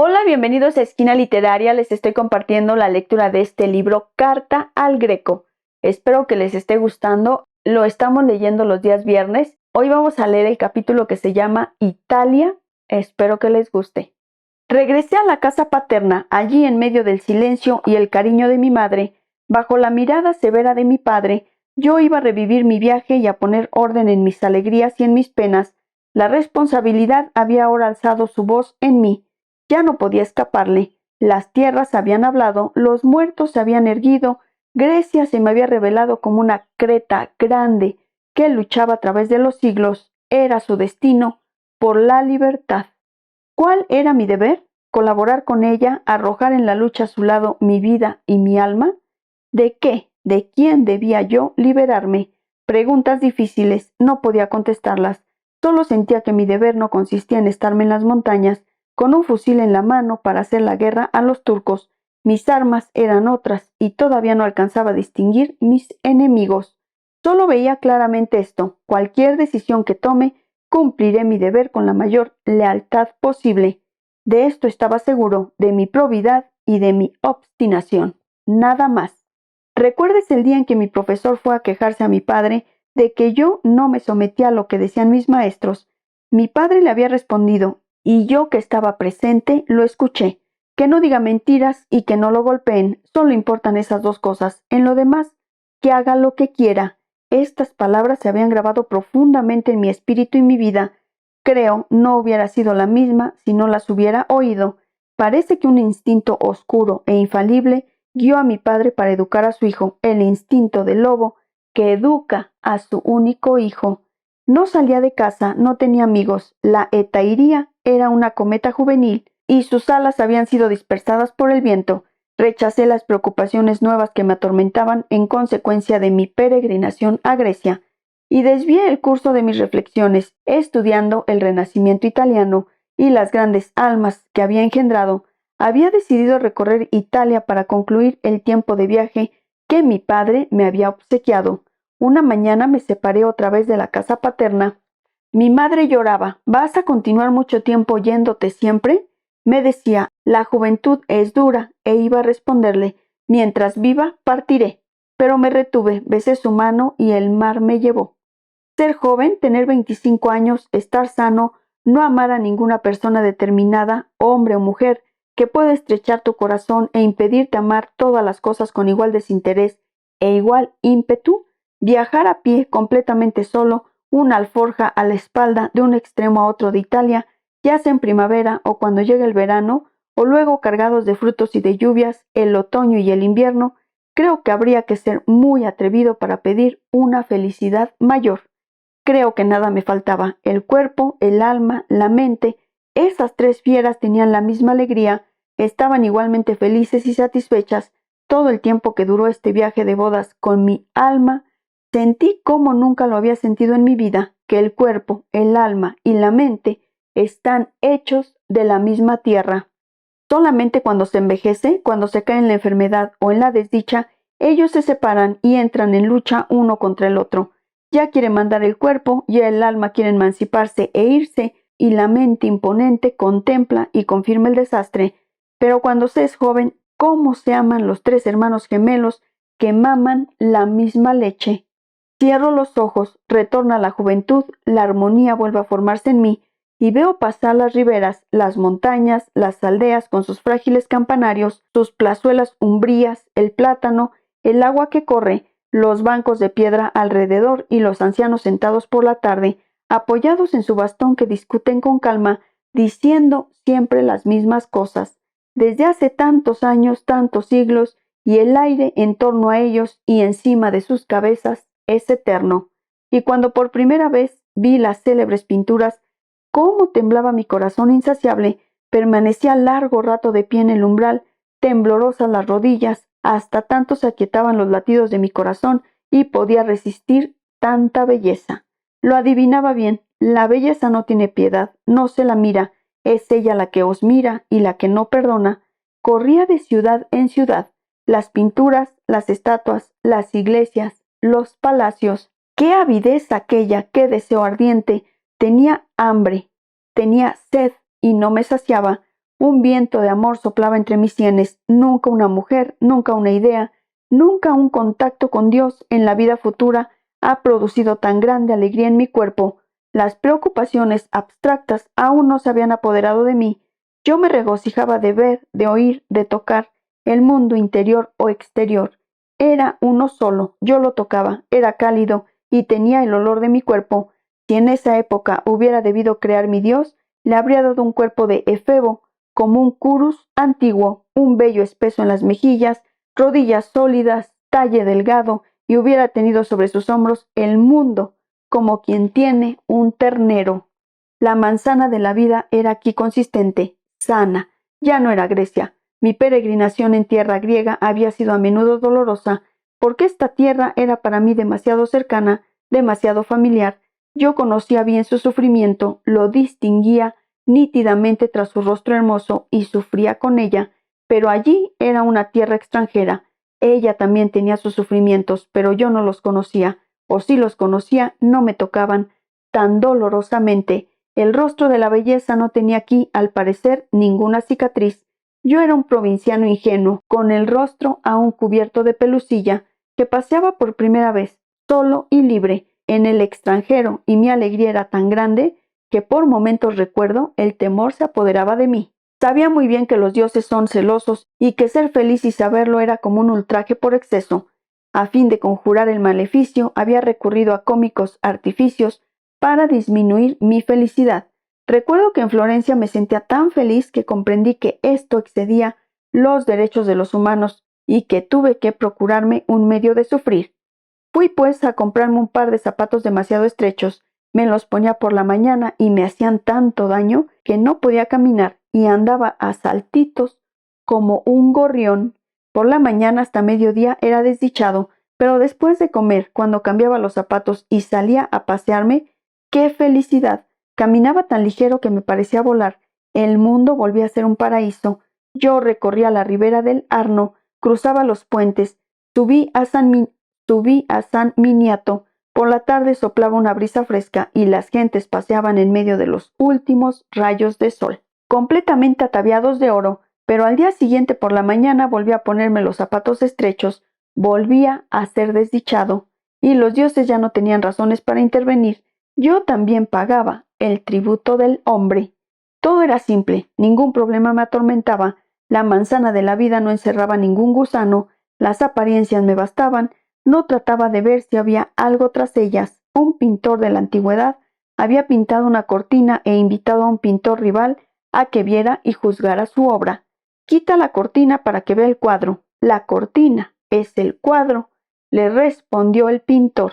Hola, bienvenidos a Esquina Literaria. Les estoy compartiendo la lectura de este libro, Carta al Greco. Espero que les esté gustando. Lo estamos leyendo los días viernes. Hoy vamos a leer el capítulo que se llama Italia. Espero que les guste. Regresé a la casa paterna, allí en medio del silencio y el cariño de mi madre. Bajo la mirada severa de mi padre, yo iba a revivir mi viaje y a poner orden en mis alegrías y en mis penas. La responsabilidad había ahora alzado su voz en mí. Ya no podía escaparle. Las tierras habían hablado, los muertos se habían erguido, Grecia se me había revelado como una Creta grande que luchaba a través de los siglos. Era su destino por la libertad. ¿Cuál era mi deber? ¿Colaborar con ella, arrojar en la lucha a su lado mi vida y mi alma? ¿De qué? ¿De quién debía yo liberarme? Preguntas difíciles, no podía contestarlas. Solo sentía que mi deber no consistía en estarme en las montañas, con un fusil en la mano para hacer la guerra a los turcos. Mis armas eran otras y todavía no alcanzaba a distinguir mis enemigos. Solo veía claramente esto: cualquier decisión que tome, cumpliré mi deber con la mayor lealtad posible. De esto estaba seguro, de mi probidad y de mi obstinación. Nada más. ¿Recuerdas el día en que mi profesor fue a quejarse a mi padre de que yo no me sometía a lo que decían mis maestros? Mi padre le había respondido, y yo que estaba presente lo escuché: que no diga mentiras y que no lo golpeen. Solo importan esas dos cosas. En lo demás, que haga lo que quiera. Estas palabras se habían grabado profundamente en mi espíritu y mi vida. Creo no hubiera sido la misma si no las hubiera oído. Parece que un instinto oscuro e infalible guió a mi padre para educar a su hijo, el instinto del lobo que educa a su único hijo. No salía de casa, no tenía amigos. La hetairía era una cometa juvenil y sus alas habían sido dispersadas por el viento. Rechacé las preocupaciones nuevas que me atormentaban en consecuencia de mi peregrinación a Grecia y desvié el curso de mis reflexiones, estudiando el Renacimiento italiano y las grandes almas que había engendrado. Había decidido recorrer Italia para concluir el tiempo de viaje que mi padre me había obsequiado. Una mañana me separé otra vez de la casa paterna. Mi madre lloraba. ¿Vas a continuar mucho tiempo yéndote siempre? Me decía, la juventud es dura, e iba a responderle, mientras viva, partiré. Pero me retuve, besé su mano y el mar me llevó. Ser joven, tener 25 años, estar sano, no amar a ninguna persona determinada, hombre o mujer, que pueda estrechar tu corazón e impedirte amar todas las cosas con igual desinterés e igual ímpetu, viajar a pie completamente solo, una alforja a la espalda de un extremo a otro de Italia, ya sea en primavera o cuando llegue el verano, o luego cargados de frutos y de lluvias, el otoño y el invierno. Creo que habría que ser muy atrevido para pedir una felicidad mayor. Creo que nada me faltaba: el cuerpo, el alma, la mente. Esas tres fieras tenían la misma alegría, estaban igualmente felices y satisfechas. Todo el tiempo que duró este viaje de bodas con mi alma, sentí como nunca lo había sentido en mi vida, que el cuerpo, el alma y la mente están hechos de la misma tierra. Solamente cuando se envejece, cuando se cae en la enfermedad o en la desdicha, ellos se separan y entran en lucha uno contra el otro. Ya quiere mandar el cuerpo, ya el alma quiere emanciparse e irse, y la mente imponente contempla y confirma el desastre. Pero cuando se es joven, ¿cómo se aman los tres hermanos gemelos que maman la misma leche? Cierro los ojos, retorna la juventud, la armonía vuelve a formarse en mí, y veo pasar las riberas, las montañas, las aldeas con sus frágiles campanarios, sus plazuelas umbrías, el plátano, el agua que corre, los bancos de piedra alrededor y los ancianos sentados por la tarde, apoyados en su bastón, que discuten con calma, diciendo siempre las mismas cosas, desde hace tantos años, tantos siglos, y el aire en torno a ellos y encima de sus cabezas es eterno. Y cuando por primera vez vi las célebres pinturas, cómo temblaba mi corazón insaciable. Permanecía largo rato de pie en el umbral, temblorosas las rodillas, hasta tanto se aquietaban los latidos de mi corazón y podía resistir tanta belleza. Lo adivinaba bien: la belleza no tiene piedad, no se la mira, es ella la que os mira y la que no perdona. Corría de ciudad en ciudad, las pinturas, las estatuas, las iglesias, los palacios. ¡Qué avidez aquella! ¡Qué deseo ardiente! Tenía hambre, tenía sed y no me saciaba. Un viento de amor soplaba entre mis sienes. Nunca una mujer, nunca una idea, nunca un contacto con Dios en la vida futura ha producido tan grande alegría en mi cuerpo. Las preocupaciones abstractas aún no se habían apoderado de mí. Yo me regocijaba de ver, de oír, de tocar el mundo interior o exterior. Era uno solo, yo lo tocaba, era cálido y tenía el olor de mi cuerpo. Si en esa época hubiera debido crear mi Dios, le habría dado un cuerpo de efebo, como un curus antiguo, un vello espeso en las mejillas, rodillas sólidas, talle delgado, y hubiera tenido sobre sus hombros el mundo, como quien tiene un ternero. La manzana de la vida era aquí consistente, sana, ya no era Grecia. Mi peregrinación en tierra griega había sido a menudo dolorosa, porque esta tierra era para mí demasiado cercana, demasiado familiar. Yo conocía bien su sufrimiento, lo distinguía nítidamente tras su rostro hermoso y sufría con ella, pero allí era una tierra extranjera. Ella también tenía sus sufrimientos, pero yo no los conocía, o si los conocía, no me tocaban tan dolorosamente. El rostro de la belleza no tenía aquí, al parecer, ninguna cicatriz. Yo era un provinciano ingenuo, con el rostro aún cubierto de pelusilla, que paseaba por primera vez, solo y libre, en el extranjero, y mi alegría era tan grande que por momentos recuerdo el temor se apoderaba de mí. Sabía muy bien que los dioses son celosos y que ser feliz y saberlo era como un ultraje por exceso. A fin de conjurar el maleficio, había recurrido a cómicos artificios para disminuir mi felicidad. Recuerdo que en Florencia me sentía tan feliz que comprendí que esto excedía los derechos de los humanos y que tuve que procurarme un medio de sufrir. Fui pues a comprarme un par de zapatos demasiado estrechos. Me los ponía por la mañana y me hacían tanto daño que no podía caminar y andaba a saltitos como un gorrión. Por la mañana hasta mediodía era desdichado, pero después de comer, cuando cambiaba los zapatos y salía a pasearme, ¡qué felicidad! Caminaba tan ligero que me parecía volar. El mundo volvía a ser un paraíso. Yo recorría la ribera del Arno, cruzaba los puentes, subí a San Miniato. Por la tarde soplaba una brisa fresca y las gentes paseaban en medio de los últimos rayos de sol, completamente ataviados de oro, pero al día siguiente por la mañana volví a ponerme los zapatos estrechos, volvía a ser desdichado, y los dioses ya no tenían razones para intervenir. Yo también pagaba el tributo del hombre. Todo era simple, ningún problema me atormentaba, la manzana de la vida no encerraba ningún gusano, las apariencias me bastaban, no trataba de ver si había algo tras ellas. Un pintor de la antigüedad había pintado una cortina e invitado a un pintor rival a que viera y juzgara su obra. Quita la cortina para que vea el cuadro. La cortina es el cuadro, le respondió el pintor.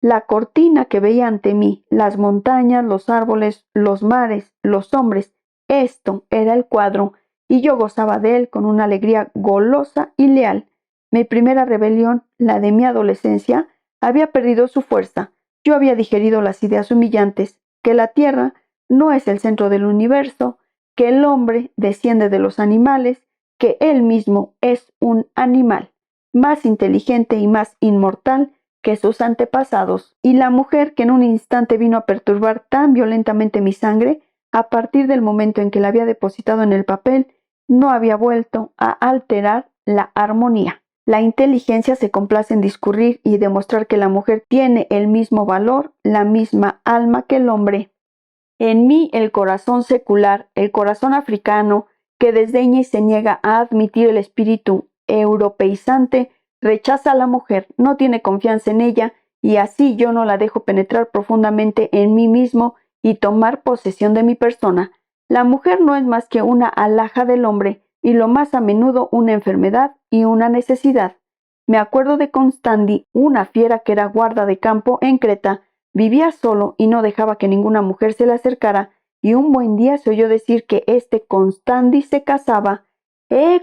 La cortina que veía ante mí, las montañas, los árboles, los mares, los hombres, esto era el cuadro, y yo gozaba de él con una alegría golosa y leal. Mi primera rebelión, la de mi adolescencia, había perdido su fuerza. Yo había digerido las ideas humillantes, que la tierra no es el centro del universo, que el hombre desciende de los animales, que él mismo es un animal, más inteligente y más inmortal que sus antepasados, y la mujer que en un instante vino a perturbar tan violentamente mi sangre, a partir del momento en que la había depositado en el papel, no había vuelto a alterar la armonía. La inteligencia se complace en discurrir y demostrar que la mujer tiene el mismo valor, la misma alma que el hombre. En mí el corazón secular, el corazón africano, que desdeña y se niega a admitir el espíritu europeizante, rechaza a la mujer, no tiene confianza en ella, y así yo no la dejo penetrar profundamente en mí mismo y tomar posesión de mi persona. La mujer no es más que una alhaja del hombre, y lo más a menudo una enfermedad y una necesidad. Me acuerdo de Constandi, una fiera que era guarda de campo en Creta. Vivía solo y no dejaba que ninguna mujer se le acercara, y un buen día se oyó decir que este Constandi se casaba.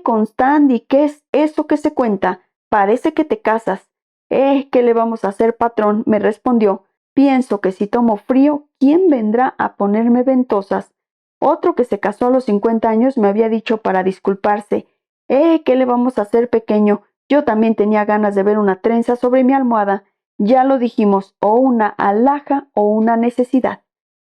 Constandi, ¿qué es eso que se cuenta? Parece que te casas. ¿Qué le vamos a hacer, patrón? Me respondió. Pienso que si tomo frío, ¿quién vendrá a ponerme ventosas? Otro que se casó a los 50 años me había dicho para disculparse. ¿Qué le vamos a hacer, pequeño? Yo también tenía ganas de ver una trenza sobre mi almohada. Ya lo dijimos, o una alhaja o una necesidad.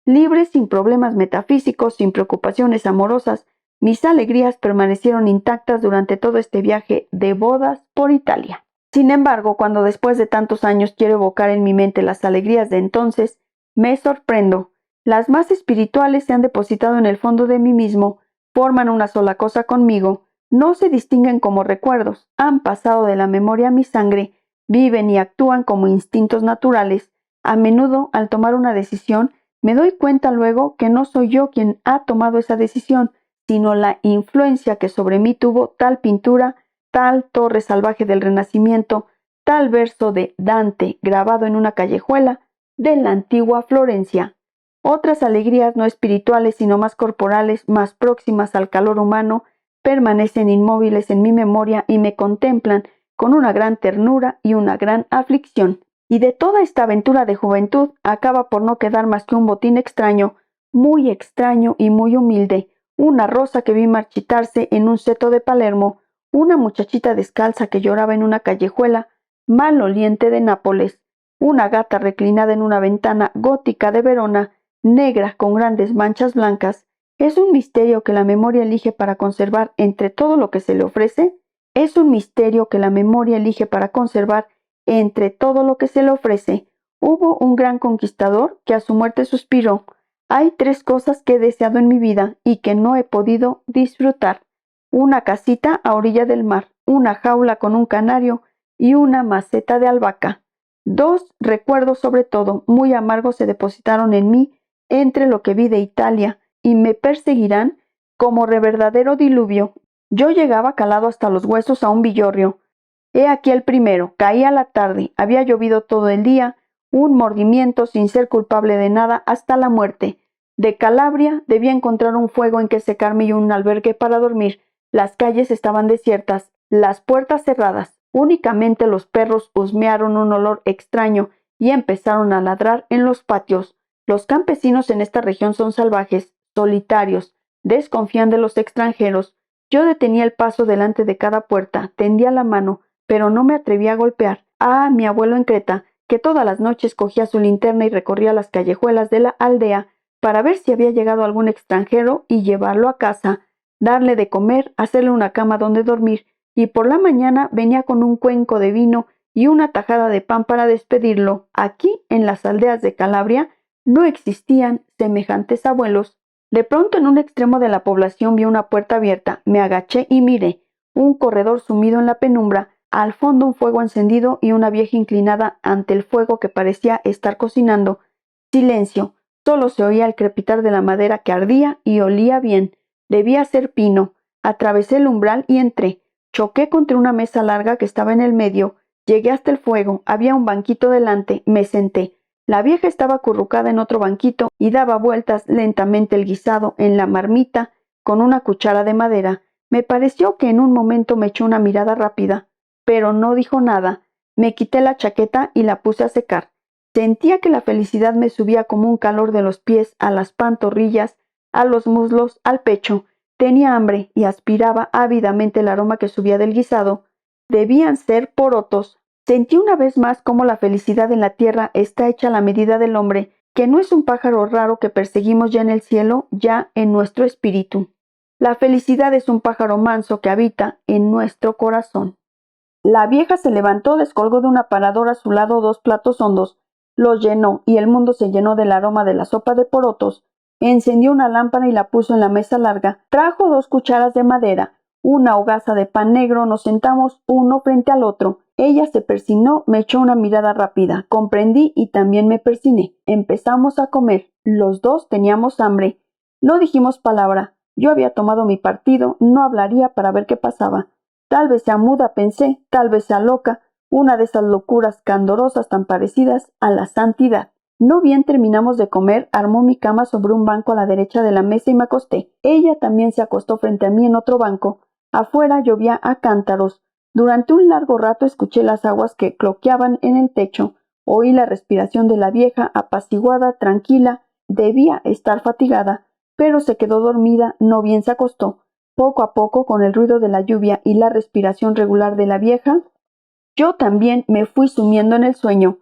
Libre, sin problemas metafísicos, sin preocupaciones amorosas, Mis alegrías permanecieron intactas durante todo este viaje de bodas por Italia. Sin embargo, cuando después de tantos años quiero evocar en mi mente las alegrías de entonces, me sorprendo. Las más espirituales se han depositado en el fondo de mí mismo, forman una sola cosa conmigo, no se distinguen como recuerdos, han pasado de la memoria a mi sangre, viven y actúan como instintos naturales. A menudo, al tomar una decisión, me doy cuenta luego que no soy yo quien ha tomado esa decisión, sino la influencia que sobre mí tuvo tal pintura, tal torre salvaje del Renacimiento, tal verso de Dante grabado en una callejuela de la antigua Florencia. Otras alegrías no espirituales, sino más corporales, más próximas al calor humano, permanecen inmóviles en mi memoria y me contemplan con una gran ternura y una gran aflicción. Y de toda esta aventura de juventud acaba por no quedar más que un botín extraño y muy humilde, una rosa que vi marchitarse en un seto de Palermo, una muchachita descalza que lloraba en una callejuela maloliente de Nápoles, una gata reclinada en una ventana gótica de Verona, negra con grandes manchas blancas. ¿Es un misterio que la memoria elige para conservar entre todo lo que se le ofrece? Es un misterio que la memoria elige para conservar entre todo lo que se le ofrece. Hubo un gran conquistador que a su muerte suspiró: hay 3 cosas que he deseado en mi vida y que no he podido disfrutar: una casita a orilla del mar, una jaula con un canario y una maceta de albahaca. 2 recuerdos sobre todo muy amargos se depositaron en mí entre lo que vi de Italia y me perseguirán como verdadero diluvio. Yo llegaba calado hasta los huesos a un villorrio. He aquí el primero. Caía la tarde, había llovido todo el día, un mordimiento sin ser culpable de nada hasta la muerte. De Calabria debía encontrar un fuego en que secarme y un albergue para dormir. Las calles estaban desiertas, las puertas cerradas. Únicamente los perros husmearon un olor extraño y empezaron a ladrar en los patios. Los campesinos en esta región son salvajes, solitarios, desconfían de los extranjeros. Yo detenía el paso delante de cada puerta, tendía la mano, pero no me atrevía a golpear. Ah, mi abuelo en Creta, que todas las noches cogía su linterna y recorría las callejuelas de la aldea para ver si había llegado algún extranjero y llevarlo a casa, darle de comer, hacerle una cama donde dormir, y por la mañana venía con un cuenco de vino y una tajada de pan para despedirlo. Aquí, en las aldeas de Calabria, no existían semejantes abuelos. De pronto, en un extremo de la población vi una puerta abierta. Me agaché y miré. Un corredor sumido en la penumbra, al fondo un fuego encendido y una vieja inclinada ante el fuego que parecía estar cocinando. Silencio. Solo se oía el crepitar de la madera que ardía y olía bien. Debía ser pino. Atravesé el umbral y entré. Choqué contra una mesa larga que estaba en el medio. Llegué hasta el fuego. Había un banquito delante. Me senté. La vieja estaba acurrucada en otro banquito y daba vueltas lentamente el guisado en la marmita con una cuchara de madera. Me pareció que en un momento me echó una mirada rápida, pero no dijo nada. Me quité la chaqueta y la puse a secar. Sentía que la felicidad me subía como un calor de los pies a las pantorrillas, a los muslos, al pecho. Tenía hambre y aspiraba ávidamente el aroma que subía del guisado. Debían ser porotos. Sentí una vez más cómo la felicidad en la tierra está hecha a la medida del hombre, que no es un pájaro raro que perseguimos ya en el cielo, ya en nuestro espíritu. La felicidad es un pájaro manso que habita en nuestro corazón. La vieja se levantó, descolgó de un aparador a su lado 2 platos hondos, los llenó y el mundo se llenó del aroma de la sopa de porotos. Encendió una lámpara y la puso en la mesa larga. Trajo 2 cucharas de madera, una hogaza de pan negro. Nos sentamos uno frente al otro. Ella se persignó, me echó una mirada rápida. Comprendí y también me persigné. Empezamos a comer. Los 2 teníamos hambre. No dijimos palabra. Yo había tomado mi partido, no hablaría para ver qué pasaba. Tal vez sea muda, pensé, tal vez sea loca, una de esas locuras candorosas tan parecidas a la santidad. No bien terminamos de comer, armó mi cama sobre un banco a la derecha de la mesa y me acosté. Ella también se acostó frente a mí en otro banco. Afuera llovía a cántaros. Durante un largo rato escuché las aguas que cloqueaban en el techo. Oí la respiración de la vieja, apaciguada, tranquila. Debía estar fatigada, pero se quedó dormida, no bien se acostó. Poco a poco, con el ruido de la lluvia y la respiración regular de la vieja, yo también me fui sumiendo en el sueño.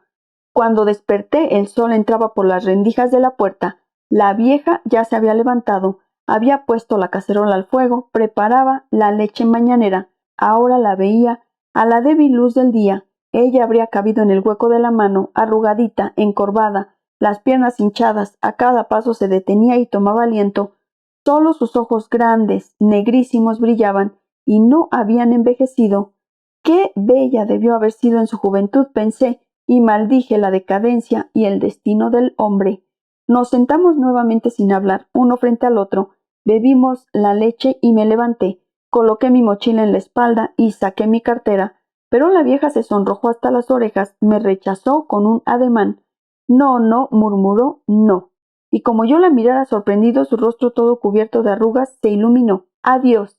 Cuando desperté, el sol entraba por las rendijas de la puerta. La vieja ya se había levantado. Había puesto la cacerola al fuego, preparaba la leche mañanera. Ahora la veía a la débil luz del día. Ella habría cabido en el hueco de la mano, arrugadita, encorvada, las piernas hinchadas, a cada paso se detenía y tomaba aliento. Solo sus ojos grandes, negrísimos, brillaban y no habían envejecido. Qué bella debió haber sido en su juventud, pensé, y maldije la decadencia y el destino del hombre. Nos sentamos nuevamente sin hablar, uno frente al otro. Bebimos la leche y me levanté. Coloqué mi mochila en la espalda y saqué mi cartera, pero la vieja se sonrojó hasta las orejas, me rechazó con un ademán. No, no, murmuró, no. Y como yo la mirara sorprendido, su rostro todo cubierto de arrugas se iluminó. Adiós.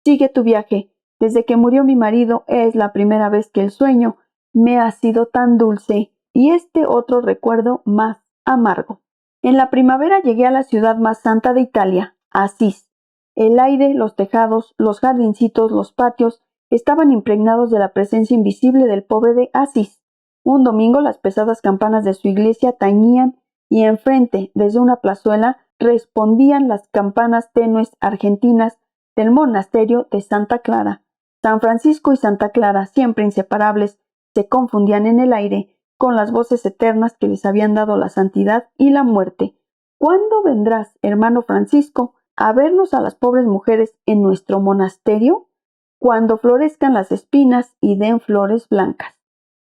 Sigue tu viaje. Desde que murió mi marido es la primera vez que el sueño me ha sido tan dulce y este otro recuerdo más amargo. En la primavera llegué a la ciudad más santa de Italia, Asís. El aire, los tejados, los jardincitos, los patios estaban impregnados de la presencia invisible del pobre de Asís. Un domingo las pesadas campanas de su iglesia tañían y enfrente, desde una plazuela, respondían las campanas tenues argentinas del monasterio de Santa Clara. San Francisco y Santa Clara, siempre inseparables, se confundían en el aire con las voces eternas que les habían dado la santidad y la muerte. ¿Cuándo vendrás, hermano Francisco, a vernos a las pobres mujeres en nuestro monasterio? Cuando florezcan las espinas y den flores blancas.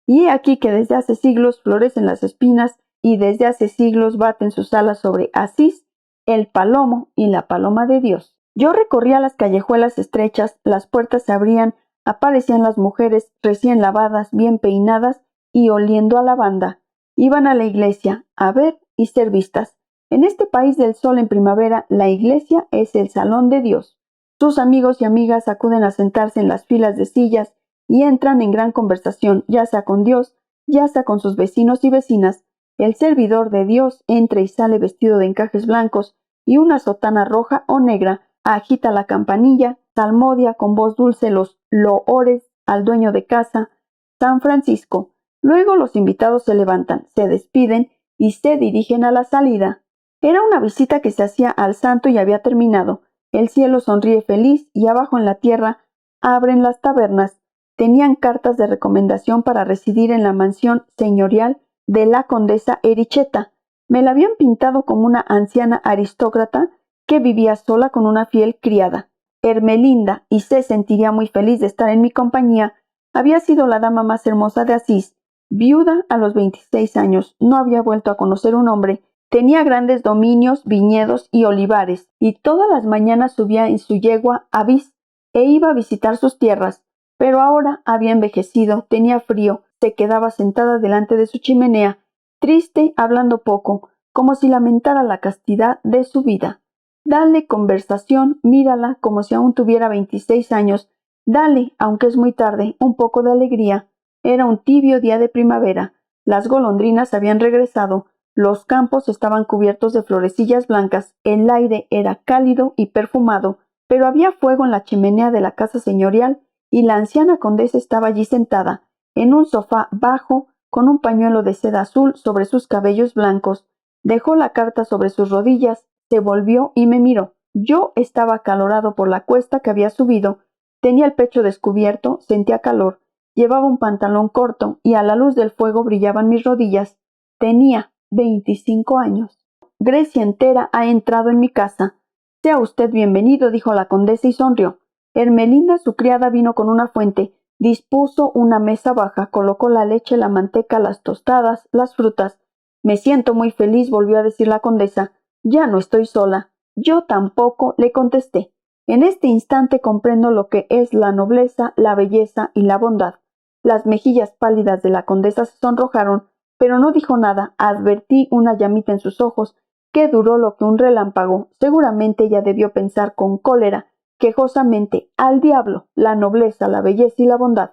Y he aquí que desde hace siglos florecen las espinas y desde hace siglos baten sus alas sobre Asís, el palomo y la paloma de Dios. Yo recorría las callejuelas estrechas, las puertas se abrían, aparecían las mujeres recién lavadas, bien peinadas y oliendo a lavanda. Iban a la iglesia a ver y ser vistas. En este país del sol en primavera, la iglesia es el salón de Dios. Sus amigos y amigas acuden a sentarse en las filas de sillas y entran en gran conversación, ya sea con Dios, ya sea con sus vecinos y vecinas. El servidor de Dios entra y sale vestido de encajes blancos y una sotana roja o negra, agita la campanilla, salmodia con voz dulce los loores al dueño de casa, San Francisco. Luego los invitados se levantan, se despiden y se dirigen a la salida. Era una visita que se hacía al santo y había terminado. El cielo sonríe feliz y abajo en la tierra abren las tabernas. Tenían cartas de recomendación para residir en la mansión señorial de la condesa Ericheta. Me la habían pintado como una anciana aristócrata que vivía sola con una fiel criada. Hermelinda, y se sentiría muy feliz de estar en mi compañía, había sido la dama más hermosa de Asís. Viuda a los 26 años, no había vuelto a conocer un hombre. Tenía grandes dominios, viñedos y olivares, y todas las mañanas subía en su yegua a Vis e iba a visitar sus tierras. Pero ahora había envejecido, tenía frío, se quedaba sentada delante de su chimenea, triste, hablando poco, como si lamentara la castidad de su vida. Dale conversación, mírala como si aún tuviera 26 años. Dale, aunque es muy tarde, un poco de alegría. Era un tibio día de primavera. Las golondrinas habían regresado. Los campos estaban cubiertos de florecillas blancas. El aire era cálido y perfumado, pero había fuego en la chimenea de la casa señorial y la anciana condesa estaba allí sentada, en un sofá bajo, con un pañuelo de seda azul sobre sus cabellos blancos. Dejó la carta sobre sus rodillas, se volvió y me miró. Yo estaba acalorado por la cuesta que había subido. Tenía el pecho descubierto, sentía calor. Llevaba un pantalón corto y a la luz del fuego brillaban mis rodillas. Tenía 25 años. Grecia entera ha entrado en mi casa. Sea usted bienvenido, dijo la condesa y sonrió. Hermelinda, su criada, vino con una fuente, dispuso una mesa baja, colocó la leche, la manteca, las tostadas, las frutas. Me siento muy feliz, volvió a decir la condesa. Ya no estoy sola. Yo tampoco, le contesté. En este instante comprendo lo que es la nobleza, la belleza y la bondad. Las mejillas pálidas de la condesa se sonrojaron, pero no dijo nada. Advertí una llamita en sus ojos que duró lo que un relámpago. Seguramente ella debió pensar con cólera, quejosamente, al diablo, la nobleza, la belleza y la bondad.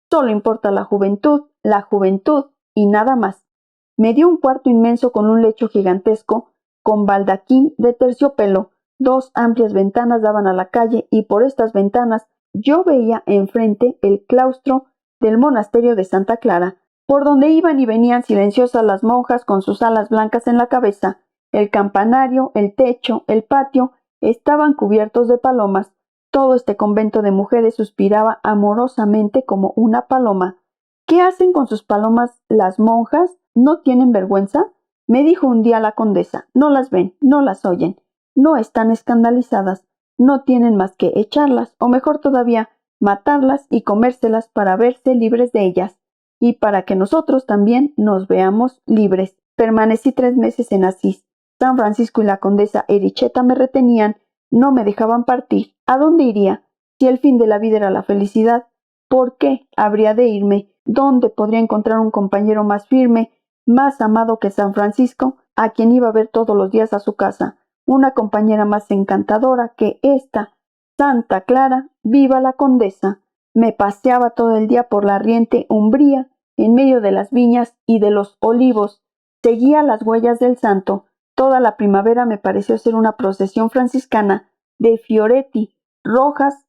Solo importa la juventud y nada más. Me dio un cuarto inmenso con un lecho gigantesco, con baldaquín de terciopelo. 2 amplias ventanas daban a la calle y por estas ventanas yo veía enfrente el claustro del monasterio de Santa Clara, por donde iban y venían silenciosas las monjas con sus alas blancas en la cabeza, el campanario, el techo, el patio estaban cubiertos de palomas. Todo este convento de mujeres suspiraba amorosamente como una paloma. ¿Qué hacen con sus palomas las monjas? ¿No tienen vergüenza? Me dijo un día la condesa. No las ven, no las oyen, no están escandalizadas, no tienen más que echarlas, o mejor todavía, matarlas y comérselas para verse libres de ellas, y para que nosotros también nos veamos libres. Permanecí 3 meses en Asís. San Francisco y la condesa Ericheta me retenían, no me dejaban partir. ¿A dónde iría? Si el fin de la vida era la felicidad, ¿por qué habría de irme? ¿Dónde podría encontrar un compañero más firme, más amado que San Francisco, a quien iba a ver todos los días a su casa? Una compañera más encantadora que esta, Santa Clara, viva la condesa. Me paseaba todo el día por la riente Umbría, en medio de las viñas y de los olivos. Seguía las huellas del santo. Toda la primavera me pareció ser una procesión franciscana de fioretti rojas,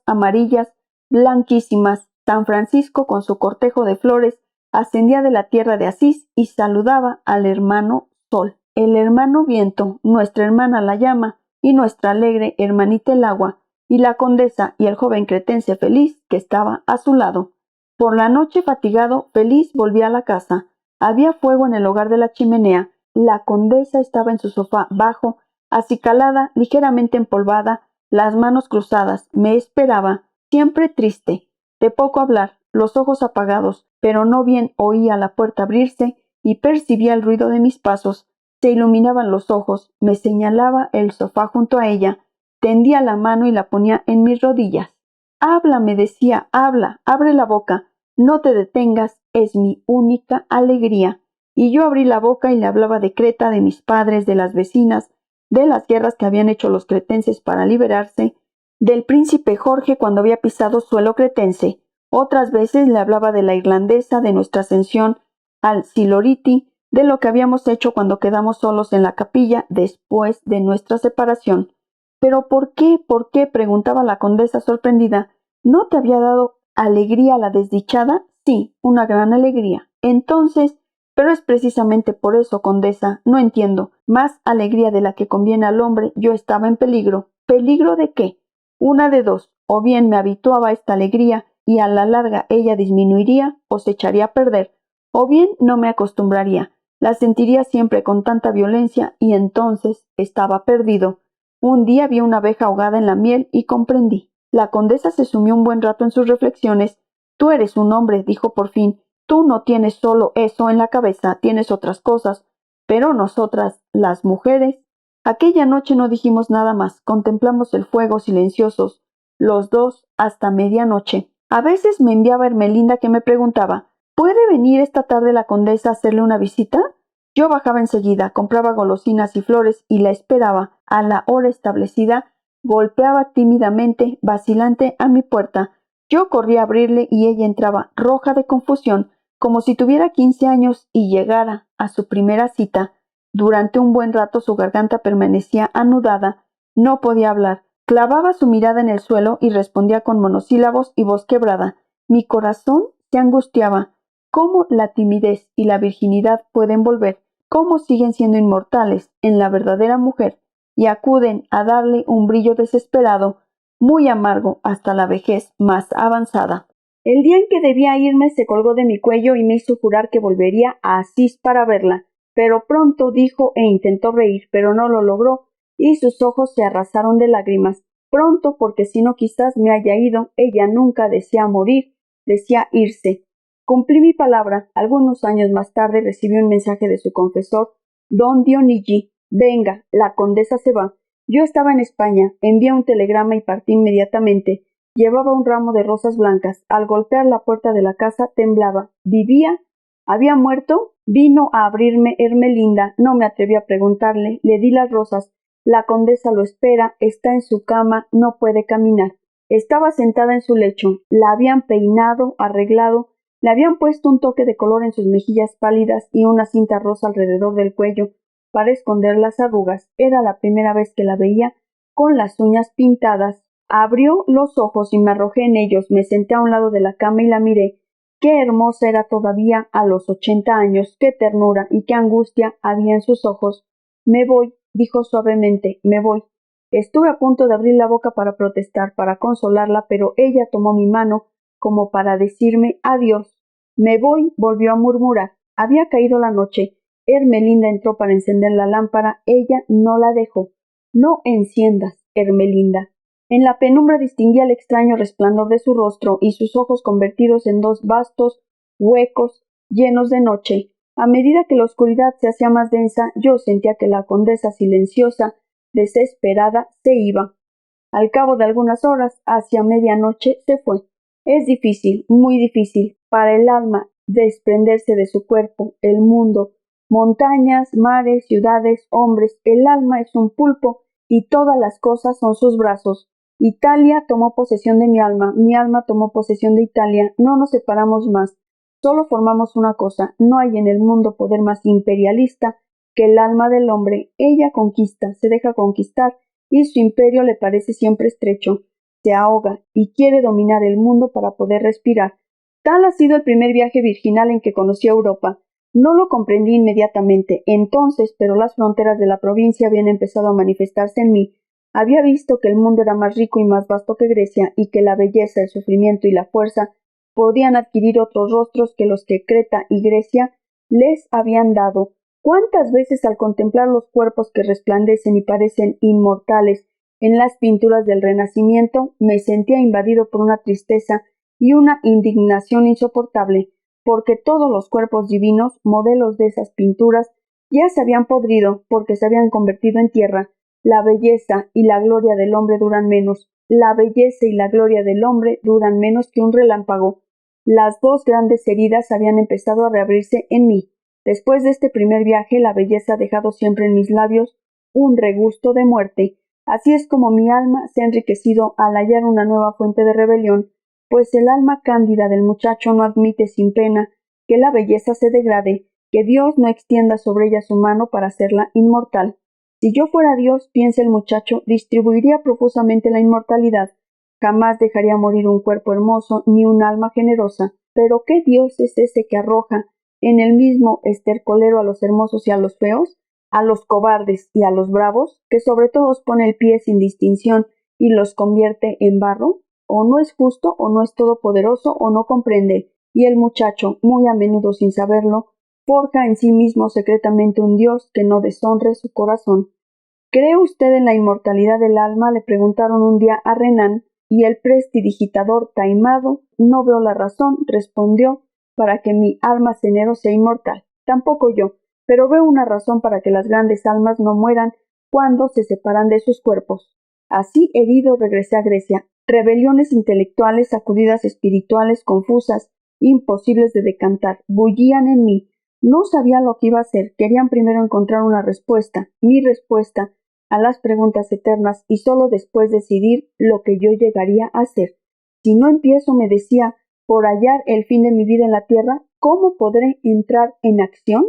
amarillas, blanquísimas. San Francisco, con su cortejo de flores, ascendía de la tierra de Asís y saludaba al hermano Sol, el hermano Viento, nuestra hermana la Llama y nuestra alegre hermanita el Agua, y la condesa y el joven cretense feliz que estaba a su lado. Por la noche, fatigado, feliz volvía a la casa. Había fuego en el hogar de la chimenea. La condesa estaba en su sofá bajo, acicalada, ligeramente empolvada, las manos cruzadas. Me esperaba, siempre triste, de poco hablar, los ojos apagados, pero no bien oía la puerta abrirse y percibía el ruido de mis pasos. Se iluminaban los ojos, me señalaba el sofá junto a ella, tendía la mano y la ponía en mis rodillas. Habla, me decía, habla, abre la boca, no te detengas, es mi única alegría. Y yo abrí la boca y le hablaba de Creta, de mis padres, de las vecinas, de las guerras que habían hecho los cretenses para liberarse, del príncipe Jorge cuando había pisado suelo cretense. Otras veces le hablaba de la irlandesa, de nuestra ascensión al Siloriti, de lo que habíamos hecho cuando quedamos solos en la capilla después de nuestra separación. ¿Pero por qué? ¿Por qué? Preguntaba la condesa sorprendida. ¿No te había dado alegría la desdichada? Sí, una gran alegría. Entonces, pero es precisamente por eso, condesa, no entiendo. Más alegría de la que conviene al hombre, yo estaba en peligro. ¿Peligro de qué? Una de dos, o bien me habituaba a esta alegría y a la larga ella disminuiría o se echaría a perder, o bien no me acostumbraría, la sentiría siempre con tanta violencia y entonces estaba perdido. Un día vi una abeja ahogada en la miel y comprendí. La condesa se sumió un buen rato en sus reflexiones. Tú eres un hombre, dijo por fin. Tú no tienes solo eso en la cabeza, tienes otras cosas. Pero nosotras, las mujeres. Aquella noche no dijimos nada más, contemplamos el fuego silenciosos, los dos hasta medianoche. A veces me enviaba Ermelinda que me preguntaba, ¿puede venir esta tarde la condesa a hacerle una visita? Yo bajaba enseguida, compraba golosinas y flores y la esperaba. A la hora establecida, golpeaba tímidamente, vacilante, a mi puerta. Yo corría a abrirle y ella entraba, roja de confusión, como si tuviera 15 años y llegara a su primera cita. Durante un buen rato su garganta permanecía anudada. No podía hablar. Clavaba su mirada en el suelo y respondía con monosílabos y voz quebrada. Mi corazón se angustiaba. ¿Cómo la timidez y la virginidad pueden volver? ¿Cómo siguen siendo inmortales en la verdadera mujer y acuden a darle un brillo desesperado, muy amargo hasta la vejez más avanzada? El día en que debía irme se colgó de mi cuello y me hizo jurar que volvería a Asís para verla, pero pronto dijo e intentó reír, pero no lo logró, y sus ojos se arrasaron de lágrimas. Pronto, porque si no quizás me haya ido, ella nunca desea morir, desea irse. Cumplí mi palabra. Algunos años más tarde recibí un mensaje de su confesor, don Dionigi. Venga, la condesa se va. Yo estaba en España, envié un telegrama y partí inmediatamente. Llevaba un ramo de rosas blancas. Al golpear la puerta de la casa temblaba. ¿Vivía? ¿Había muerto? Vino a abrirme Ermelinda. No me atreví a preguntarle. Le di las rosas. La condesa lo espera. Está en su cama. No puede caminar. Estaba sentada en su lecho. La habían peinado, arreglado. Le habían puesto un toque de color en sus mejillas pálidas y una cinta rosa alrededor del cuello para esconder las arrugas. Era la primera vez que la veía con las uñas pintadas. Abrió los ojos y me arrojé en ellos. Me senté a un lado de la cama y la miré. Qué hermosa era todavía a los 80 años, qué ternura y qué angustia había en sus ojos. Me voy, dijo suavemente, me voy. Estuve a punto de abrir la boca para protestar, para consolarla, pero ella tomó mi mano como para decirme adiós. Me voy, volvió a murmurar. Había caído la noche. Ermelinda entró para encender la lámpara. Ella no la dejó. No enciendas, Ermelinda. En la penumbra distinguía el extraño resplandor de su rostro y sus ojos convertidos en dos vastos huecos llenos de noche. A medida que la oscuridad se hacía más densa, yo sentía que la condesa silenciosa, desesperada, se iba. Al cabo de algunas horas, hacia medianoche, se fue. Es difícil, muy difícil, para el alma desprenderse de su cuerpo, el mundo, montañas, mares, ciudades, hombres. El alma es un pulpo y todas las cosas son sus brazos. Italia tomó posesión de mi alma tomó posesión de Italia. No nos separamos más. Solo formamos una cosa. No hay en el mundo poder más imperialista que el alma del hombre. Ella conquista, se deja conquistar, y su imperio le parece siempre estrecho. Se ahoga y quiere dominar el mundo para poder respirar. Tal ha sido el primer viaje virginal en que conocí a Europa. No lo comprendí inmediatamente entonces, pero las fronteras de la provincia habían empezado a manifestarse en mí. Había visto que el mundo era más rico y más vasto que Grecia, y que la belleza, el sufrimiento y la fuerza podían adquirir otros rostros que los que Creta y Grecia les habían dado. ¿Cuántas veces al contemplar los cuerpos que resplandecen y parecen inmortales en las pinturas del Renacimiento, me sentía invadido por una tristeza y una indignación insoportable, porque todos los cuerpos divinos, modelos de esas pinturas, ya se habían podrido porque se habían convertido en tierra. La belleza y la gloria del hombre duran menos. La belleza y la gloria del hombre duran menos que un relámpago. Las dos grandes heridas habían empezado a reabrirse en mí. Después de este primer viaje, la belleza ha dejado siempre en mis labios un regusto de muerte. Así es como mi alma se ha enriquecido al hallar una nueva fuente de rebelión, pues el alma cándida del muchacho no admite sin pena que la belleza se degrade, que Dios no extienda sobre ella su mano para hacerla inmortal. Si yo fuera Dios, piensa el muchacho, distribuiría profusamente la inmortalidad. Jamás dejaría morir un cuerpo hermoso ni un alma generosa. Pero ¿qué Dios es ese que arroja en el mismo estercolero a los hermosos y a los feos, a los cobardes y a los bravos, que sobre todos pone el pie sin distinción y los convierte en barro? O no es justo, o no es todopoderoso, o no comprende, y el muchacho, muy a menudo sin saberlo, forja en sí mismo secretamente un Dios que no deshonre su corazón. ¿Cree usted en la inmortalidad del alma?, le preguntaron un día a Renan, y el prestidigitador taimado, no veo la razón, respondió, para que mi almacenero sea inmortal. Tampoco yo, pero veo una razón para que las grandes almas no mueran cuando se separan de sus cuerpos. Así herido regresé a Grecia. Rebeliones intelectuales, sacudidas espirituales, confusas, imposibles de decantar, bullían en mí. No sabía lo que iba a hacer. Querían primero encontrar una respuesta, mi respuesta, a las preguntas eternas, y solo después decidir lo que yo llegaría a hacer. Si no empiezo, me decía, por hallar el fin de mi vida en la tierra, ¿cómo podré entrar en acción?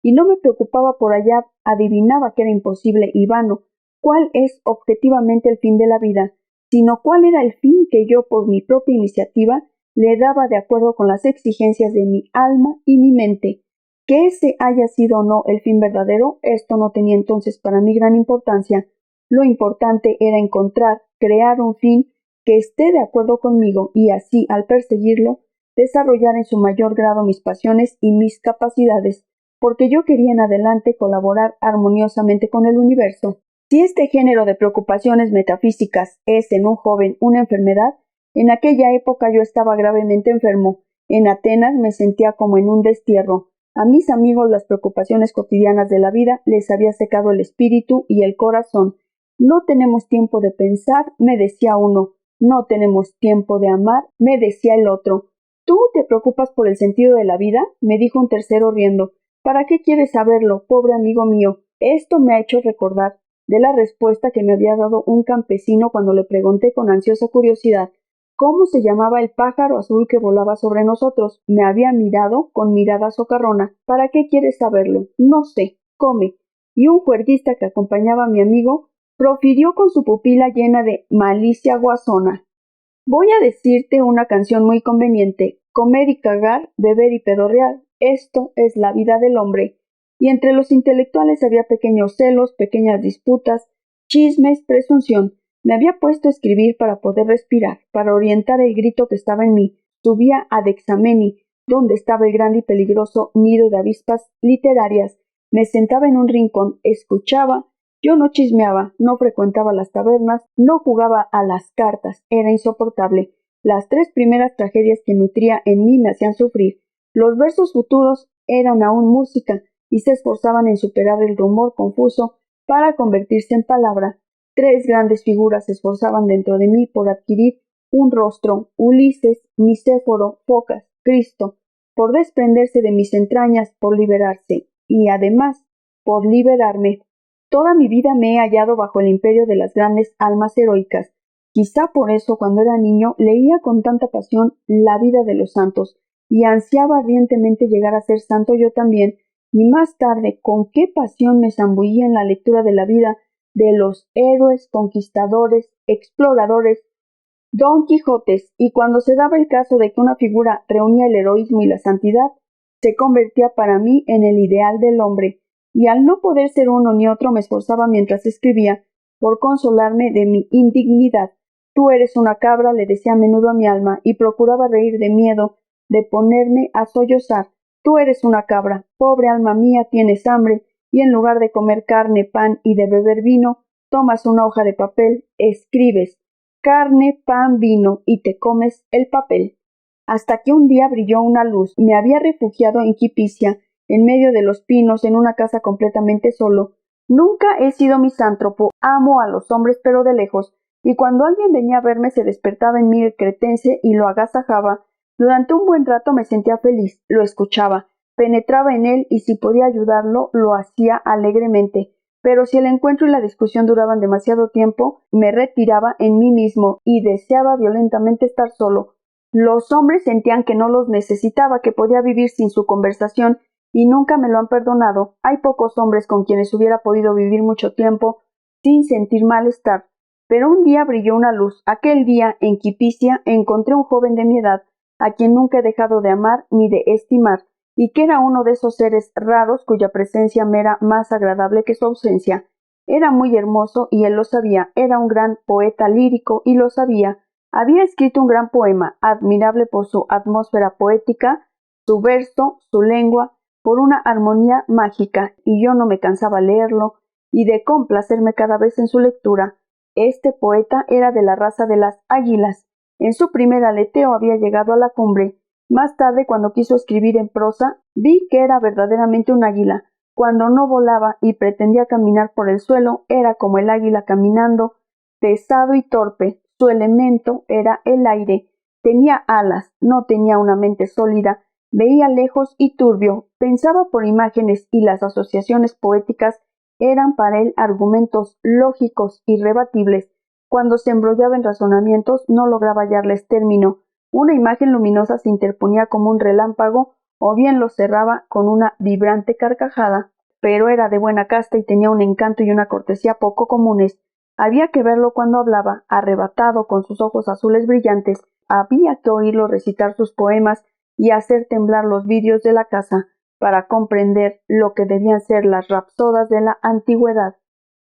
Y no me preocupaba por hallar, adivinaba que era imposible y vano, cuál es objetivamente el fin de la vida, sino cuál era el fin que yo, por mi propia iniciativa, le daba de acuerdo con las exigencias de mi alma y mi mente. Que ese haya sido o no el fin verdadero, esto no tenía entonces para mí gran importancia. Lo importante era encontrar, crear un fin que esté de acuerdo conmigo y así, al perseguirlo, desarrollar en su mayor grado mis pasiones y mis capacidades, porque yo quería en adelante colaborar armoniosamente con el universo. Si este género de preocupaciones metafísicas es en un joven una enfermedad, en aquella época yo estaba gravemente enfermo. En Atenas me sentía como en un destierro. A mis amigos las preocupaciones cotidianas de la vida les había secado el espíritu y el corazón. No tenemos tiempo de pensar, me decía uno. No tenemos tiempo de amar, me decía el otro. ¿Tú te preocupas por el sentido de la vida?, me dijo un tercero riendo. ¿Para qué quieres saberlo, pobre amigo mío? Esto me ha hecho recordar de la respuesta que me había dado un campesino cuando le pregunté con ansiosa curiosidad cómo se llamaba el pájaro azul que volaba sobre nosotros. Me había mirado con mirada socarrona. ¿Para qué quieres saberlo? No sé. Come. Y un juerguista que acompañaba a mi amigo profirió con su pupila llena de malicia guasona. Voy a decirte una canción muy conveniente. Comer y cagar, beber y pedorrear. Esto es la vida del hombre. y entre los intelectuales había pequeños celos, pequeñas disputas, chismes, presunción. Me había puesto a escribir para poder respirar, para orientar el grito que estaba en mí. Subía a Dexameni, donde estaba el grande y peligroso nido de avispas literarias. Me sentaba en un rincón, escuchaba. Yo no chismeaba, no frecuentaba las tabernas, no jugaba a las cartas. Era insoportable. Las 3 primeras tragedias que nutría en mí me hacían sufrir. Los versos futuros eran aún música y se esforzaban en superar el rumor confuso para convertirse en palabra. 3 grandes figuras se esforzaban dentro de mí por adquirir un rostro: Ulises, Nicéforo, Focas, Cristo, por desprenderse de mis entrañas, por liberarse, y además por liberarme. Toda mi vida me he hallado bajo el imperio de las grandes almas heroicas. Quizá por eso, cuando era niño, leía con tanta pasión la vida de los santos, y ansiaba ardientemente llegar a ser santo yo también, y más tarde con qué pasión me zambullía en la lectura de la vida de los héroes, conquistadores, exploradores, Don Quijotes, y cuando se daba el caso de que una figura reunía el heroísmo y la santidad, se convertía para mí en el ideal del hombre, y al no poder ser uno ni otro me esforzaba mientras escribía por consolarme de mi indignidad. Tú eres una cabra, le decía a menudo a mi alma, y procuraba reír de miedo de ponerme a sollozar. Tú eres una cabra, pobre alma mía, tienes hambre, y en lugar de comer carne, pan y de beber vino, tomas una hoja de papel, escribes carne, pan, vino, y te comes el papel. Hasta que un día brilló una luz. Me había refugiado en Quipicia, en medio de los pinos, en una casa completamente solo. Nunca he sido misántropo, amo a los hombres pero de lejos, y cuando alguien venía a verme se despertaba en mí el cretense y lo agasajaba. Durante un buen rato me sentía feliz, lo escuchaba, penetraba en él y si podía ayudarlo, lo hacía alegremente. Pero si el encuentro y la discusión duraban demasiado tiempo, me retiraba en mí mismo y deseaba violentamente estar solo. Los hombres sentían que no los necesitaba, que podía vivir sin su conversación, y nunca me lo han perdonado. Hay pocos hombres con quienes hubiera podido vivir mucho tiempo sin sentir malestar. Pero un día brilló una luz. Aquel día, en Quipicia, encontré un joven de mi edad, a quien nunca he dejado de amar ni de estimar, y que era uno de esos seres raros cuya presencia me era más agradable que su ausencia. Era muy hermoso y él lo sabía, era un gran poeta lírico y lo sabía. Había escrito un gran poema, admirable por su atmósfera poética, su verso, su lengua, por una armonía mágica, y yo no me cansaba leerlo y de complacerme cada vez en su lectura. Este poeta era de la raza de las águilas. En su primer aleteo había llegado a la cumbre. Más tarde, cuando quiso escribir en prosa, vi que era verdaderamente un águila. Cuando no volaba y pretendía caminar por el suelo, era como el águila caminando, pesado y torpe. Su elemento era el aire. Tenía alas, no tenía una mente sólida, veía lejos y turbio, pensaba por imágenes y las asociaciones poéticas eran para él argumentos lógicos, irrebatibles. Cuando se embrollaba en razonamientos no lograba hallarles término. Una imagen luminosa se interponía como un relámpago, o bien lo cerraba con una vibrante carcajada, pero era de buena casta y tenía un encanto y una cortesía poco comunes. Había que verlo cuando hablaba, arrebatado con sus ojos azules brillantes, había que oírlo recitar sus poemas y hacer temblar los vidrios de la casa, para comprender lo que debían ser las rapsodas de la antigüedad,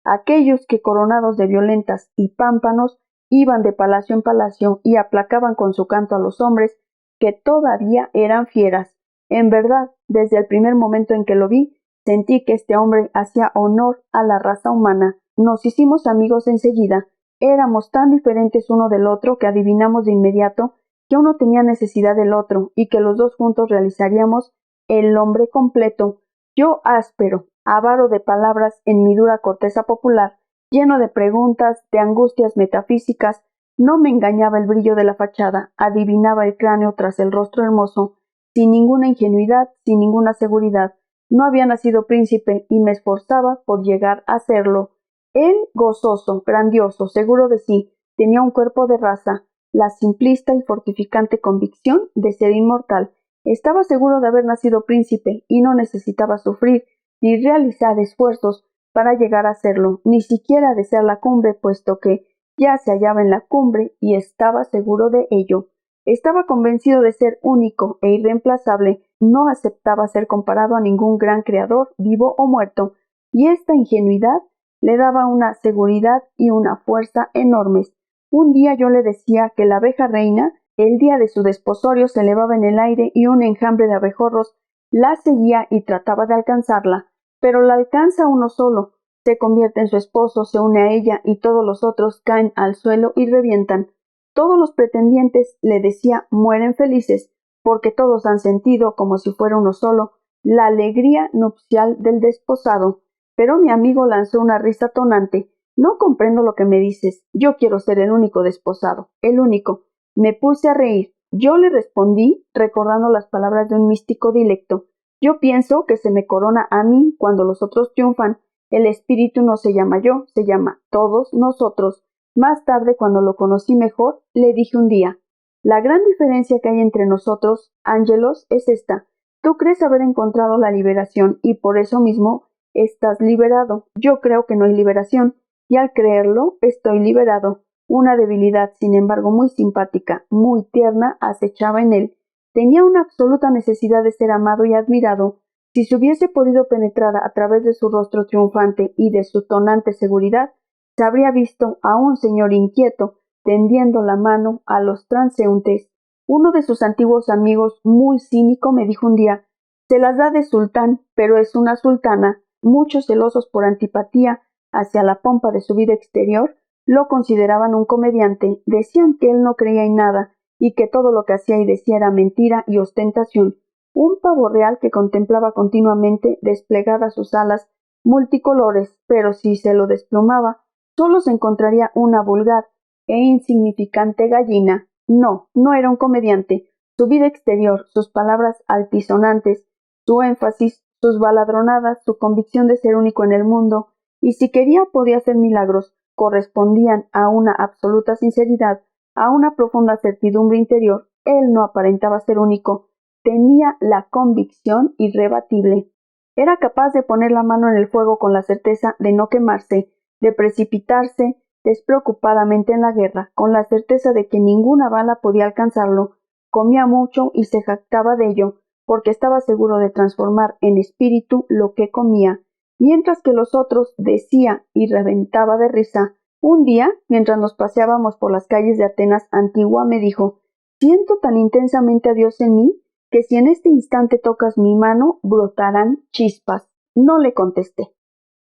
aquellos que coronados de violentas y pámpanos iban de palacio en palacio y aplacaban con su canto a los hombres que todavía eran fieras. En verdad, desde el primer momento en que lo vi, sentí que este hombre hacía honor a la raza humana. Nos hicimos amigos enseguida. Éramos tan diferentes uno del otro que adivinamos de inmediato que uno tenía necesidad del otro y que los dos juntos realizaríamos el hombre completo. Yo áspero, avaro de palabras en mi dura corteza popular, lleno de preguntas, de angustias metafísicas, no me engañaba el brillo de la fachada, adivinaba el cráneo tras el rostro hermoso, sin ninguna ingenuidad, sin ninguna seguridad. No había nacido príncipe y me esforzaba por llegar a serlo. Él, gozoso, grandioso, seguro de sí, tenía un cuerpo de raza, la simplista y fortificante convicción de ser inmortal. Estaba seguro de haber nacido príncipe y no necesitaba sufrir ni realizar esfuerzos para llegar a serlo, ni siquiera desear la cumbre, puesto que ya se hallaba en la cumbre y estaba seguro de ello. Estaba convencido de ser único e irreemplazable, no aceptaba ser comparado a ningún gran creador, vivo o muerto, y esta ingenuidad le daba una seguridad y una fuerza enormes. Un día yo le decía que la abeja reina, el día de su desposorio, se elevaba en el aire y un enjambre de abejorros la seguía y trataba de alcanzarla, pero la alcanza uno solo, se convierte en su esposo, se une a ella y todos los otros caen al suelo y revientan. Todos los pretendientes, le decía, mueren felices, porque todos han sentido, como si fuera uno solo, la alegría nupcial del desposado. Pero mi amigo lanzó una risa tonante. No comprendo lo que me dices. Yo quiero ser el único desposado, el único. Me puse a reír. Yo le respondí, recordando las palabras de un místico dilecto. Yo pienso que se me corona a mí cuando los otros triunfan. El espíritu no se llama yo, se llama todos nosotros. Más tarde, cuando lo conocí mejor, le dije un día, la gran diferencia que hay entre nosotros, Ángelos, es esta. Tú crees haber encontrado la liberación y por eso mismo estás liberado. Yo creo que no hay liberación y al creerlo estoy liberado. Una debilidad, sin embargo, muy simpática, muy tierna, acechaba en él. Tenía una absoluta necesidad de ser amado y admirado. Si se hubiese podido penetrar a través de su rostro triunfante y de su tonante seguridad, se habría visto a un señor inquieto tendiendo la mano a los transeúntes. Uno de sus antiguos amigos, muy cínico, me dijo un día, se las da de sultán, pero es una sultana. Muchos celosos por antipatía hacia la pompa de su vida exterior, lo consideraban un comediante, decían que él no creía en nada y que todo lo que hacía y decía era mentira y ostentación. Un pavo real que contemplaba continuamente desplegadas sus alas multicolores, pero si se lo desplumaba, solo se encontraría una vulgar e insignificante gallina. No, no era un comediante. Su vida exterior, sus palabras altisonantes, su énfasis, sus baladronadas, su convicción de ser único en el mundo, y si quería podía hacer milagros, correspondían a una absoluta sinceridad, a una profunda certidumbre interior. Él no aparentaba ser único, tenía la convicción irrebatible. Era capaz de poner la mano en el fuego con la certeza de no quemarse, de precipitarse despreocupadamente en la guerra, con la certeza de que ninguna bala podía alcanzarlo. Comía mucho y se jactaba de ello, porque estaba seguro de transformar en espíritu lo que comía, mientras que los otros decía y reventaba de risa. Un día, mientras nos paseábamos por las calles de Atenas antigua, me dijo, siento tan intensamente a Dios en mí, que si en este instante tocas mi mano, brotarán chispas. No le contesté.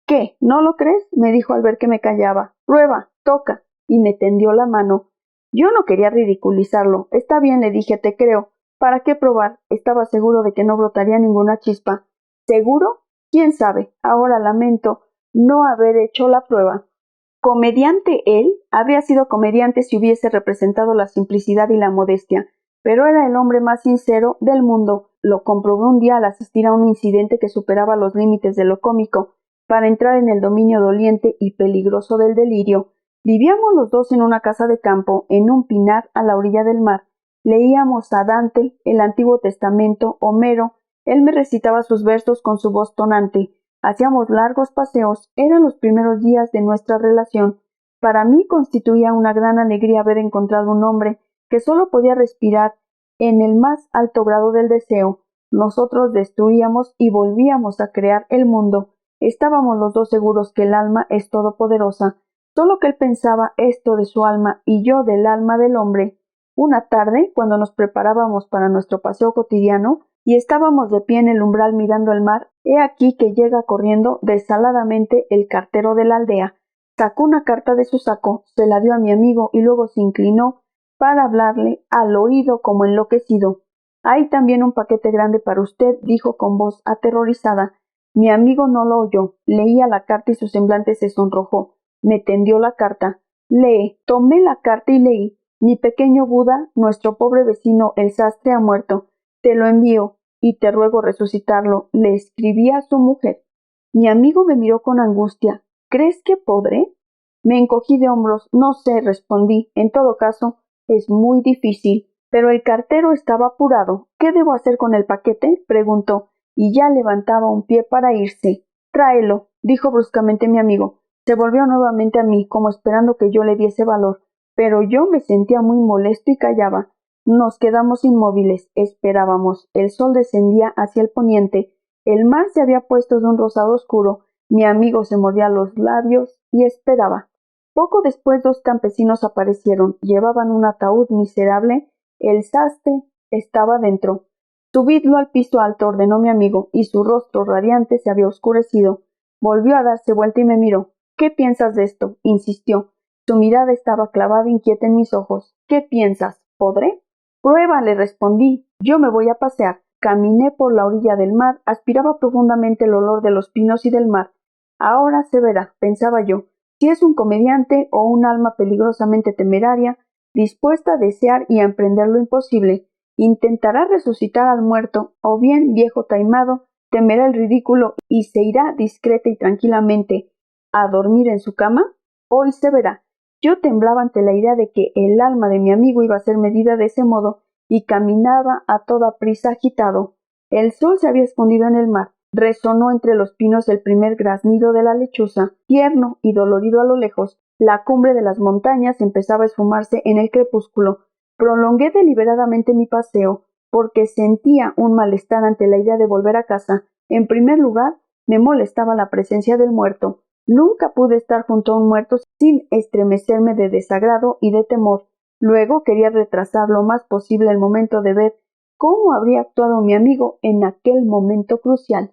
¿Qué? ¿No lo crees? Me dijo al ver que me callaba. Prueba, toca. Y me tendió la mano. Yo no quería ridiculizarlo. Está bien, le dije, te creo. ¿Para qué probar? Estaba seguro de que no brotaría ninguna chispa. ¿Seguro? ¿Quién sabe? Ahora lamento no haber hecho la prueba. Comediante él, habría sido comediante si hubiese representado la simplicidad y la modestia, pero era el hombre más sincero del mundo. Lo comprobé un día al asistir a un incidente que superaba los límites de lo cómico, para entrar en el dominio doliente y peligroso del delirio. Vivíamos los dos en una casa de campo, en un pinar a la orilla del mar. Leíamos a Dante, el Antiguo Testamento, Homero. Él me recitaba sus versos con su voz tonante. Hacíamos largos paseos. Eran los primeros días de nuestra relación. Para mí constituía una gran alegría haber encontrado un hombre que solo podía respirar en el más alto grado del deseo. Nosotros destruíamos y volvíamos a crear el mundo. Estábamos los dos seguros que el alma es todopoderosa, solo que él pensaba esto de su alma y yo del alma del hombre. Una tarde, cuando nos preparábamos para nuestro paseo cotidiano y estábamos de pie en el umbral mirando el mar, he aquí que llega corriendo desaladamente el cartero de la aldea. Sacó una carta de su saco, se la dio a mi amigo y luego se inclinó para hablarle al oído como enloquecido. Hay también un paquete grande para usted, dijo con voz aterrorizada. Mi amigo no lo oyó. Leía la carta y su semblante se sonrojó. Me tendió la carta. Lee. Tomé la carta y leí. Mi pequeño Buda, nuestro pobre vecino el sastre ha muerto. Te lo envío y te ruego resucitarlo. Le escribí a su mujer. Mi amigo me miró con angustia. ¿Crees que podré? Me encogí de hombros. No sé, respondí. En todo caso, es muy difícil. Pero el cartero estaba apurado. ¿Qué debo hacer con el paquete? Preguntó, y ya levantaba un pie para irse. Tráelo, dijo bruscamente mi amigo. Se volvió nuevamente a mí, como esperando que yo le diese valor, pero yo me sentía muy molesto y callaba. Nos quedamos inmóviles, esperábamos. El sol descendía hacia el poniente. El mar se había puesto de un rosado oscuro. Mi amigo se mordía los labios y esperaba. Poco después 2 campesinos aparecieron. Llevaban un ataúd miserable. El sastre estaba dentro. Subidlo al piso alto, ordenó mi amigo, y su rostro radiante se había oscurecido. Volvió a darse vuelta y me miró. ¿Qué piensas de esto? Insistió. Su mirada estaba clavada inquieta en mis ojos. ¿Qué piensas? ¿Podré? Prueba, le respondí. Yo me voy a pasear. Caminé por la orilla del mar, aspiraba profundamente el olor de los pinos y del mar. Ahora se verá, pensaba yo, si es un comediante o un alma peligrosamente temeraria, dispuesta a desear y a emprender lo imposible. Intentará resucitar al muerto, o bien, viejo taimado, temerá el ridículo y se irá discreta y tranquilamente a dormir en su cama. Hoy se verá. Yo temblaba ante la idea de que el alma de mi amigo iba a ser medida de ese modo, y caminaba a toda prisa agitado. El sol se había escondido en el mar. Resonó entre los pinos el primer graznido de la lechuza, tierno y dolorido a lo lejos. La cumbre de las montañas empezaba a esfumarse en el crepúsculo. Prolongué deliberadamente mi paseo, porque sentía un malestar ante la idea de volver a casa. En primer lugar, me molestaba la presencia del muerto. Nunca pude estar junto a un muerto sin estremecerme de desagrado y de temor. Luego quería retrasar lo más posible el momento de ver cómo habría actuado mi amigo en aquel momento crucial.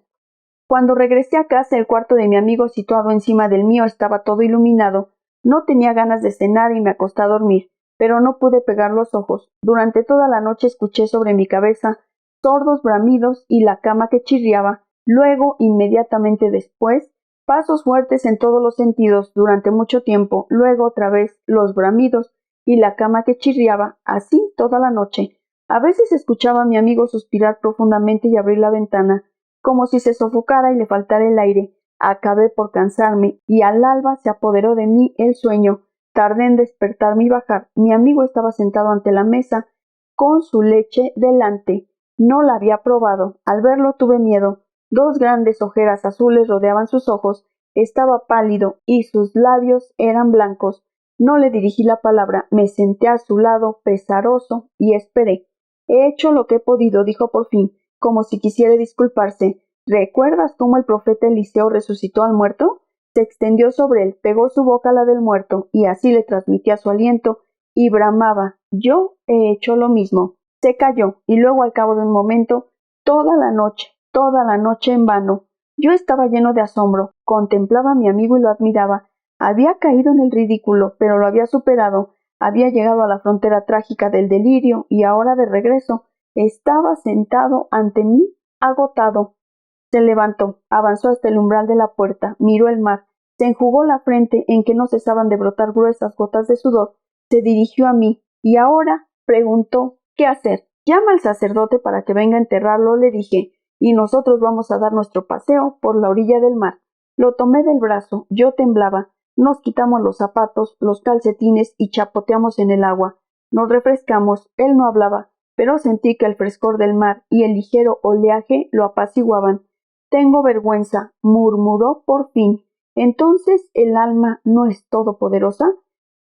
Cuando regresé a casa, el cuarto de mi amigo, situado encima del mío, estaba todo iluminado. No tenía ganas de cenar y me acosté a dormir, pero no pude pegar los ojos. Durante toda la noche escuché sobre mi cabeza sordos bramidos y la cama que chirriaba. Luego, inmediatamente después, pasos fuertes en todos los sentidos durante mucho tiempo. Luego otra vez los bramidos y la cama que chirriaba, así toda la noche. A veces escuchaba a mi amigo suspirar profundamente y abrir la ventana, como si se sofocara y le faltara el aire. Acabé por cansarme, y al alba se apoderó de mí el sueño. Tardé en despertarme y bajar. Mi amigo estaba sentado ante la mesa, con su leche delante. No la había probado. Al verlo tuve miedo. 2 grandes ojeras azules rodeaban sus ojos. Estaba pálido, y sus labios eran blancos. No le dirigí la palabra. Me senté a su lado, pesaroso, y esperé. He hecho lo que he podido, dijo por fin, como si quisiera disculparse. ¿Recuerdas cómo el profeta Eliseo resucitó al muerto? Se extendió sobre él, pegó su boca a la del muerto, y así le transmitía su aliento, y bramaba. Yo he hecho lo mismo. Se calló, y luego al cabo de un momento, toda la noche en vano. Yo estaba lleno de asombro, contemplaba a mi amigo y lo admiraba. Había caído en el ridículo, pero lo había superado. Había llegado a la frontera trágica del delirio, y ahora de regreso estaba sentado ante mí, agotado. Se levantó, avanzó hasta el umbral de la puerta, miró el mar, se enjugó la frente en que no cesaban de brotar gruesas gotas de sudor, se dirigió a mí, y ahora preguntó ¿qué hacer? Llama al sacerdote para que venga a enterrarlo, le dije, y nosotros vamos a dar nuestro paseo por la orilla del mar. Lo tomé del brazo, yo temblaba, nos quitamos los zapatos, los calcetines y chapoteamos en el agua. Nos refrescamos, él no hablaba, pero sentí que el frescor del mar y el ligero oleaje lo apaciguaban. Tengo vergüenza, murmuró por fin. ¿Entonces el alma no es todopoderosa?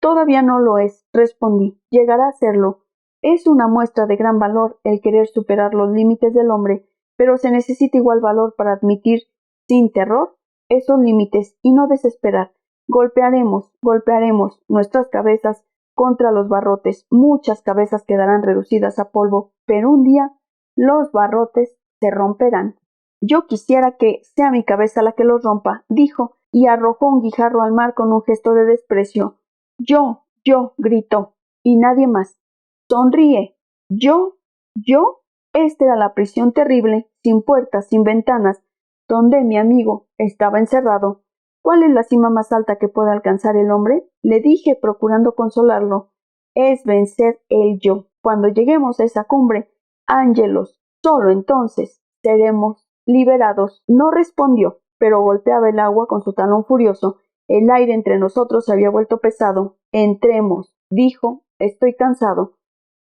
Todavía no lo es, respondí. Llegará a serlo. Es una muestra de gran valor el querer superar los límites del hombre, pero se necesita igual valor para admitir, sin terror, esos límites y no desesperar. Golpearemos nuestras cabezas contra los barrotes. Muchas cabezas quedarán reducidas a polvo, pero un día los barrotes se romperán. Yo quisiera que sea mi cabeza la que los rompa, dijo, y arrojó un guijarro al mar con un gesto de desprecio. Yo, gritó, y nadie más. Sonríe. Yo. Esta era la prisión terrible, sin puertas, sin ventanas, donde mi amigo estaba encerrado. ¿Cuál es la cima más alta que puede alcanzar el hombre? Le dije, procurando consolarlo. Es vencer el yo. Cuando lleguemos a esa cumbre, ángelos, solo entonces seremos liberados. No respondió, pero golpeaba el agua con su talón furioso. El aire entre nosotros se había vuelto pesado. Entremos, dijo, estoy cansado.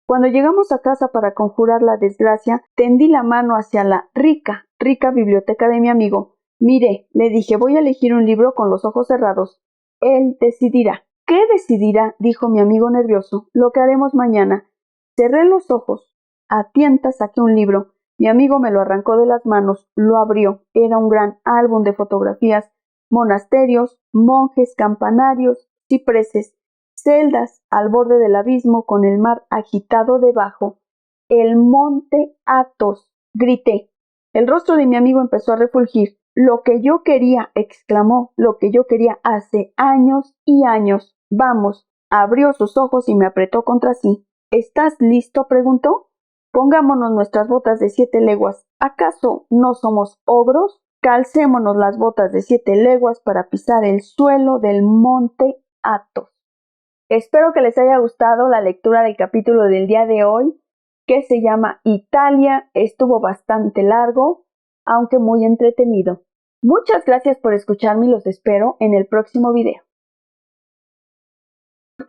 Cuando llegamos a casa para conjurar la desgracia, tendí la mano hacia la rica biblioteca de mi amigo. Mire, le dije, voy a elegir un libro con los ojos cerrados. Él decidirá. ¿Qué decidirá? Dijo mi amigo nervioso. Lo que haremos mañana. Cerré los ojos. A tientas saqué un libro. Mi amigo me lo arrancó de las manos, lo abrió. Era un gran álbum de fotografías, monasterios, monjes, campanarios, cipreses, celdas al borde del abismo con el mar agitado debajo. El monte Athos, grité. El rostro de mi amigo empezó a refulgir. Lo que yo quería, exclamó, lo que yo quería hace años y años. Vamos. Abrió sus ojos y me apretó contra sí. ¿Estás listo?, preguntó. Pongámonos nuestras botas de 7 leguas. ¿Acaso no somos ogros? Calcémonos las botas de 7 leguas para pisar el suelo del monte Athos. Espero que les haya gustado la lectura del capítulo del día de hoy, que se llama Italia. Estuvo bastante largo, aunque muy entretenido. Muchas gracias por escucharme y los espero en el próximo video.